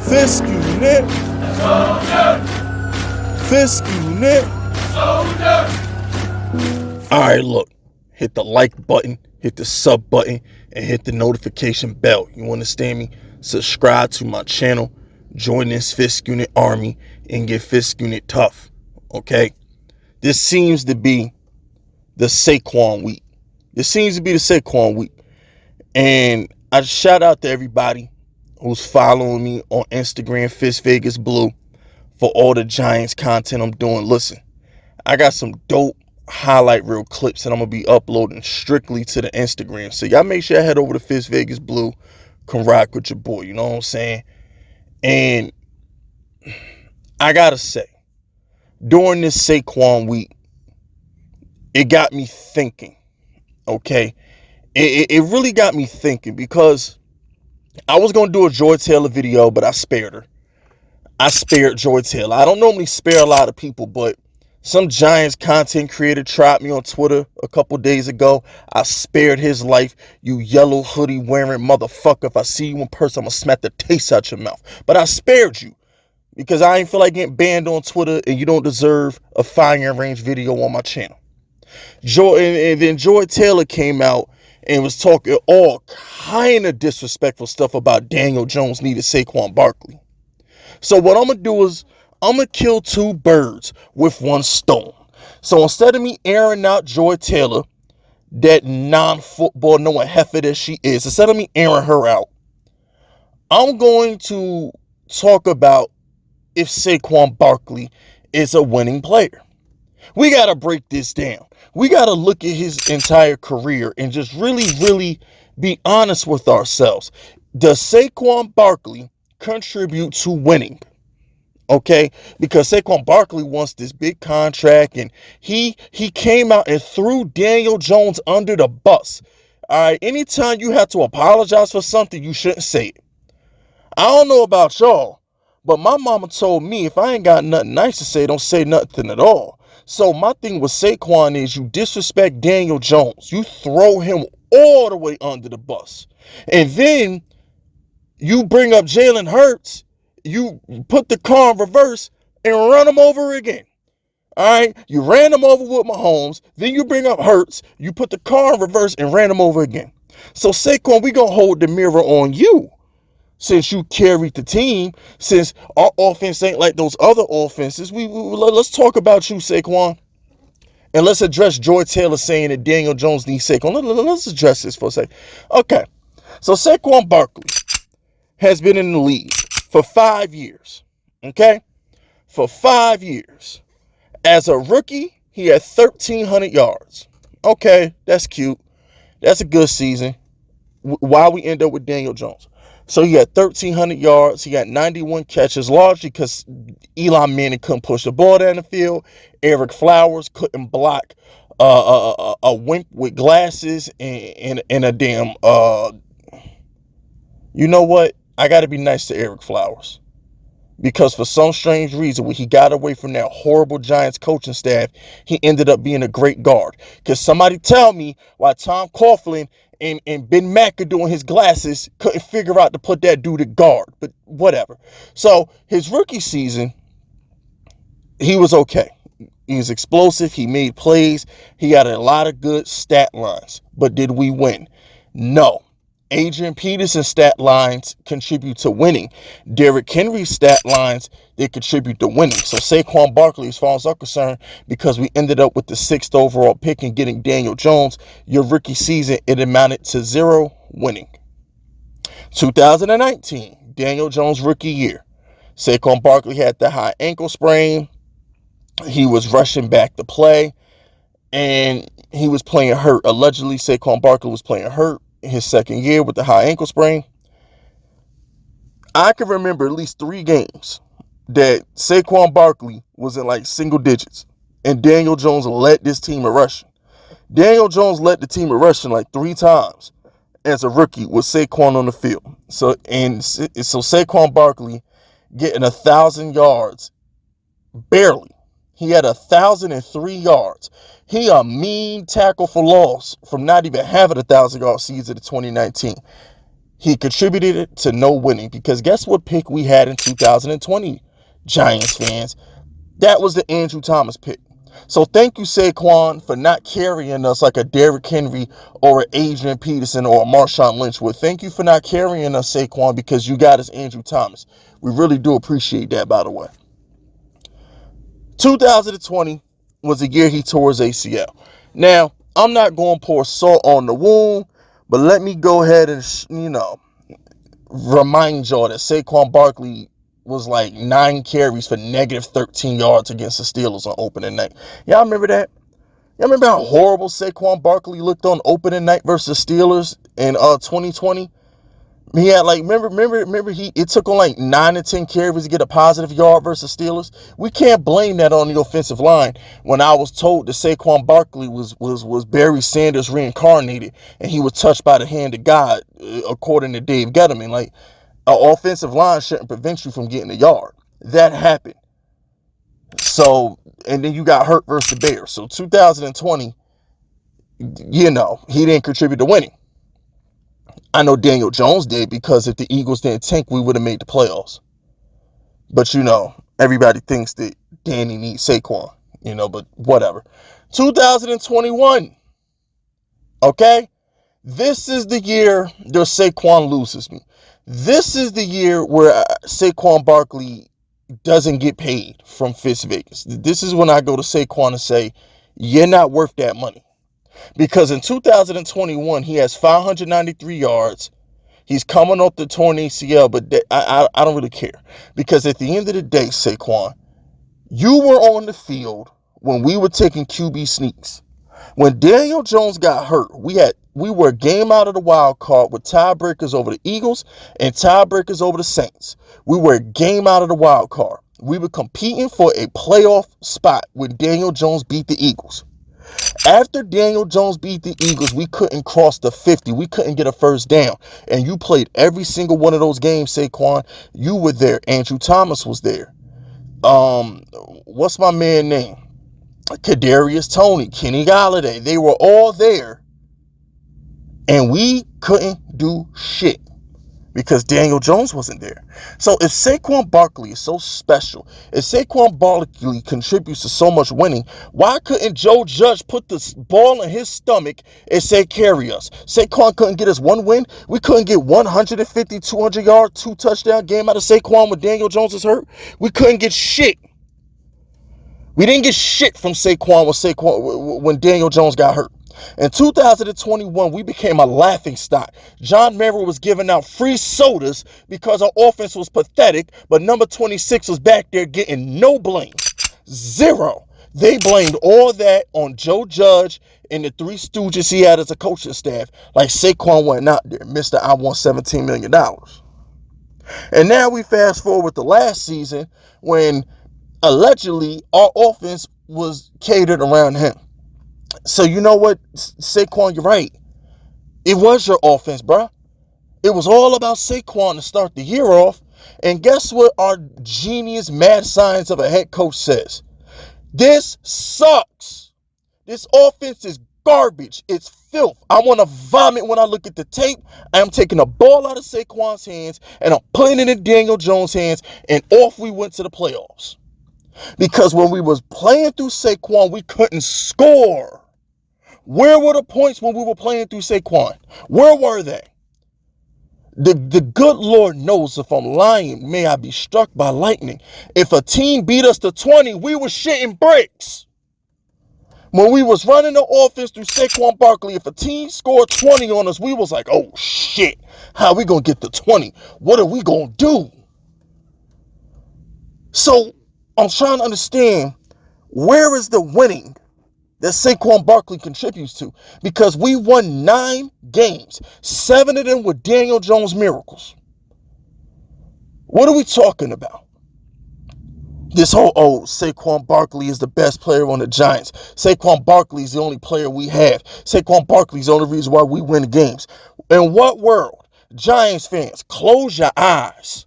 Fisk unit. Fisk unit. Alright, look. Hit the like button, hit the sub button, and hit the notification bell. You understand me? Subscribe to my channel. Join this Fisk unit army and get Fisk unit tough. Okay? This seems to be the SAQUON week. And I shout out to everybody who's following me on Instagram, Fist Vegas Blue, for all the Giants content I'm doing. Listen, I got some dope highlight reel clips that I'm going to be uploading strictly to the Instagram. So y'all make sure you head over to Fist Vegas Blue, come rock with your boy, you know what I'm saying? And I got to say, during this SAQUON week, it got me thinking, okay? It really got me thinking because I was going to do a Joy Taylor video, but I spared her. I spared Joy Taylor. I don't normally spare a lot of people, but some Giants content creator tried me on Twitter a couple days ago. I spared his life. You yellow hoodie wearing motherfucker. If I see you in person, I'm going to smack the taste out your mouth. But I spared you because I ain't feel like getting banned on Twitter, and you don't deserve a firing range video on my channel. And then Joy Taylor came out and was talking all kind of disrespectful stuff about Daniel Jones needed Saquon Barkley. So what I'm going to do is I'm going to kill two birds with one stone. So instead of me airing out Joy Taylor, that non-football knowing heifer that she is, instead of me airing her out, I'm going to talk about if Saquon Barkley is a winning player. We got to break this down. We got to look at his entire career and just really be honest with ourselves. Does Saquon Barkley contribute to winning? Okay, because Saquon Barkley wants this big contract, and he came out and threw Daniel Jones under the bus. All right, anytime you have to apologize for something, you shouldn't say it. I don't know about y'all, but my mama told me if I ain't got nothing nice to say, don't say nothing at all. So my thing with Saquon is you disrespect Daniel Jones. You throw him all the way under the bus. And then you bring up Jalen Hurts, you put the car in reverse and run him over again. All right? You ran him over with Mahomes. Then you bring up Hurts, you put the car in reverse and ran him over again. So Saquon, we going to hold the mirror on you. Since you carried the team, since our offense ain't like those other offenses, let's talk about you, Saquon. And let's address Joy Taylor saying that Daniel Jones needs Saquon. Let's address this for a second. Okay, so Saquon Barkley has been in the league for 5 years. Okay, for 5 years. As a rookie, he had 1,300 yards. Okay, that's cute. That's a good season. Why we end up with Daniel Jones? So he had 1,300 yards. He got 91 catches, largely because Eli Manning couldn't push the ball down the field. Eric Flowers couldn't block a wimp with glasses and a damn. You know what? I got to be nice to Eric Flowers. Because for some strange reason, when he got away from that horrible Giants coaching staff, he ended up being a great guard. Because somebody tell me why Tom Coughlin and Ben McAdoo and his glasses couldn't figure out to put that dude at guard. But whatever. So his rookie season, he was okay. He was explosive. He made plays. He had a lot of good stat lines. But did we win? No. Adrian Peterson's stat lines contribute to winning. Derrick Henry's stat lines, they contribute to winning. So Saquon Barkley, as far as I'm concerned, because we ended up with the 6th overall pick and getting Daniel Jones, your rookie season, it amounted to 0 winning. 2019, Daniel Jones rookie year. Saquon Barkley had the high ankle sprain. He was rushing back to play, and he was playing hurt. Allegedly, Saquon Barkley was playing hurt his second year with the high ankle sprain. I can remember at least 3 games that Saquon Barkley was in like single digits, and Daniel Jones led this team in rushing. Daniel Jones led the team in rushing like 3 times as a rookie with Saquon on the field. So Saquon Barkley getting 1,000 yards, barely. He had 1,003 yards. He a mean tackle for loss from not even having 1,000-yard season in 2019. He contributed to no winning, because guess what pick we had in 2020, Giants fans? That was the Andrew Thomas pick. So thank you, SAQUON, for not carrying us like a Derrick Henry or an Adrian Peterson or a Marshawn Lynch would. Thank you for not carrying us, SAQUON, because you got us Andrew Thomas. We really do appreciate that, by the way. 2020 was the year he tore his ACL. Now, I'm not going to pour salt on the wound, but let me go ahead and, remind y'all that Saquon Barkley was like 9 carries for negative 13 yards against the Steelers on opening night. Y'all remember that? Y'all remember how horrible Saquon Barkley looked on opening night versus Steelers in 2020? He had like, remember, it took on like 9 to 10 carries to get a positive yard versus Steelers. We can't blame that on the offensive line, when I was told that Saquon Barkley was Barry Sanders reincarnated and he was touched by the hand of God, according to Dave Gettleman. Like, an offensive line shouldn't prevent you from getting a yard. That happened. So, and then you got hurt versus the Bears. So 2020, he didn't contribute to winning. I know Daniel Jones did, because if the Eagles didn't tank, we would have made the playoffs. But everybody thinks that Danny needs Saquon, but whatever. 2021, okay? This is the year that Saquon loses me. This is the year where Saquon Barkley doesn't get paid from Fitz Vegas. This is when I go to Saquon and say, you're not worth that money. Because in 2021, he has 593 yards. He's coming off the torn ACL, but I don't really care. Because at the end of the day, Saquon, you were on the field when we were taking QB sneaks. When Daniel Jones got hurt, we were a game out of the wild card with tiebreakers over the Eagles and tiebreakers over the Saints. We were a game out of the wild card. We were competing for a playoff spot when Daniel Jones beat the Eagles. After Daniel Jones beat the Eagles, we couldn't cross the 50. We couldn't get a first down. And you played every single one of those games, Saquon. You were there. Andrew Thomas was there. What's my man name? Kadarius Toney, Kenny Golladay. They were all there. And we couldn't do shit because Daniel Jones wasn't there. So if Saquon Barkley is so special, if Saquon Barkley contributes to so much winning, why couldn't Joe Judge put the ball in his stomach and say, carry us? Saquon couldn't get us one win. We couldn't get 150, 200 yard, 2 touchdown game out of Saquon when Daniel Jones is hurt. We couldn't get shit. We didn't get shit from Saquon when Daniel Jones got hurt. In 2021, we became a laughingstock. John Mara was giving out free sodas because our offense was pathetic, but number 26 was back there getting no blame. Zero. They blamed all that on Joe Judge and the 3 stooges he had as a coaching staff, like Saquon went out there, Mr. I want $17 million. And now we fast forward to last season when allegedly our offense was catered around him. So you know what, Saquon, you're right. It was your offense, bro. It was all about Saquon to start the year off. And guess what our genius mad science of a head coach says? This sucks. This offense is garbage. It's filth. I want to vomit when I look at the tape. I'm taking the ball out of Saquon's hands and I'm putting it in Daniel Jones' hands, and off we went to the playoffs. Because when we was playing through Saquon, we couldn't score. Where were the points when we were playing through Saquon? Where were they? The good Lord knows if I'm lying, may I be struck by lightning. If a team beat us to 20, we were shitting bricks. When we was running the offense through Saquon Barkley, if a team scored 20 on us, we was like, oh shit, how we gonna get to 20? What are we gonna do? So I'm trying to understand, where is the winning that Saquon Barkley contributes to? Because we won 9 games, 7 of them were Daniel Jones miracles. What are we talking about? This whole, Saquon Barkley is the best player on the Giants. Saquon Barkley is the only player we have. Saquon Barkley is the only reason why we win games. In what world? Giants fans, close your eyes.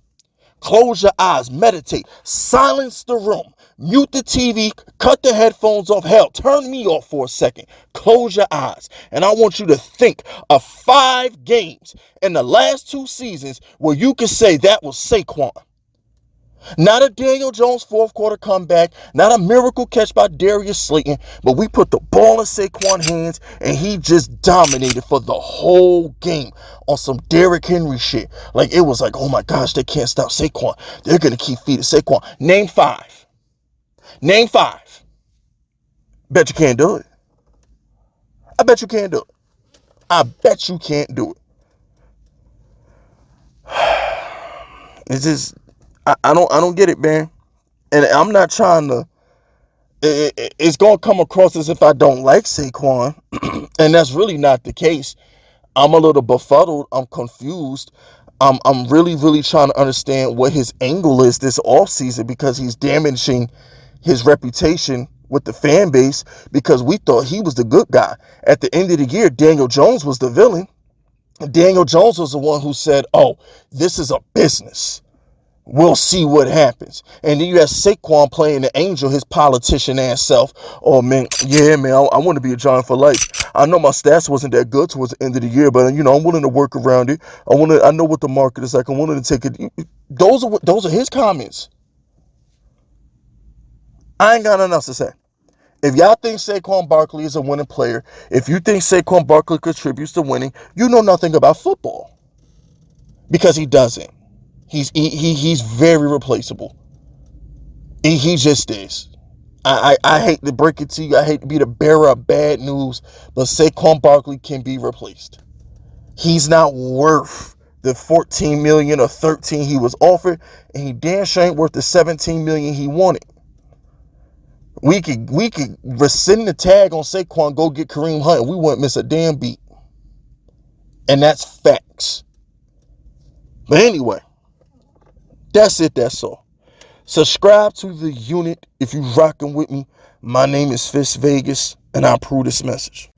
Close your eyes, meditate, silence the room, mute the TV, cut the headphones off. Hell, turn me off for a second. Close your eyes. And I want you to think of 5 games in the last 2 seasons where you can say that was Saquon. Not a Daniel Jones fourth quarter comeback, not a miracle catch by Darius Slayton, but we put the ball in Saquon's hands and he just dominated for the whole game on some Derrick Henry shit. Like, it was like, oh my gosh, they can't stop Saquon. They're going to keep feeding Saquon. Name 5. Name 5. Bet you can't do it. I bet you can't do it. I bet you can't do it. It's just, I don't get it, man. And I'm not trying to, it's going to come across as if I don't like Saquon. And that's really not the case. I'm a little befuddled. I'm confused. I'm really, really trying to understand what his angle is this offseason, because he's damaging his reputation with the fan base because we thought he was the good guy. At the end of the year, Daniel Jones was the villain. Daniel Jones was the one who said, oh, this is a business. We'll see what happens. And then you have Saquon playing the angel, his politician ass self. Oh, man, yeah, man, I want to be a Giant for life. I know my stats wasn't that good towards the end of the year, but, you know, I'm willing to work around it. I know what the market is like. I'm willing to take it. Those are his comments. I ain't got nothing else to say. If y'all think Saquon Barkley is a winning player, if you think Saquon Barkley contributes to winning, you know nothing about football. Because he doesn't. He's very replaceable. He just is. I hate to break it to you. I hate to be the bearer of bad news, but Saquon Barkley can be replaced. He's not worth the $14 million or $13 he was offered, and he damn sure ain't worth the $17 million he wanted. We could rescind the tag on Saquon, go get Kareem Hunt, and we wouldn't miss a damn beat. And that's facts. But anyway, that's it. That's all. Subscribe to the unit if you rocking with me. My name is Fist Vegas, and I approve this message.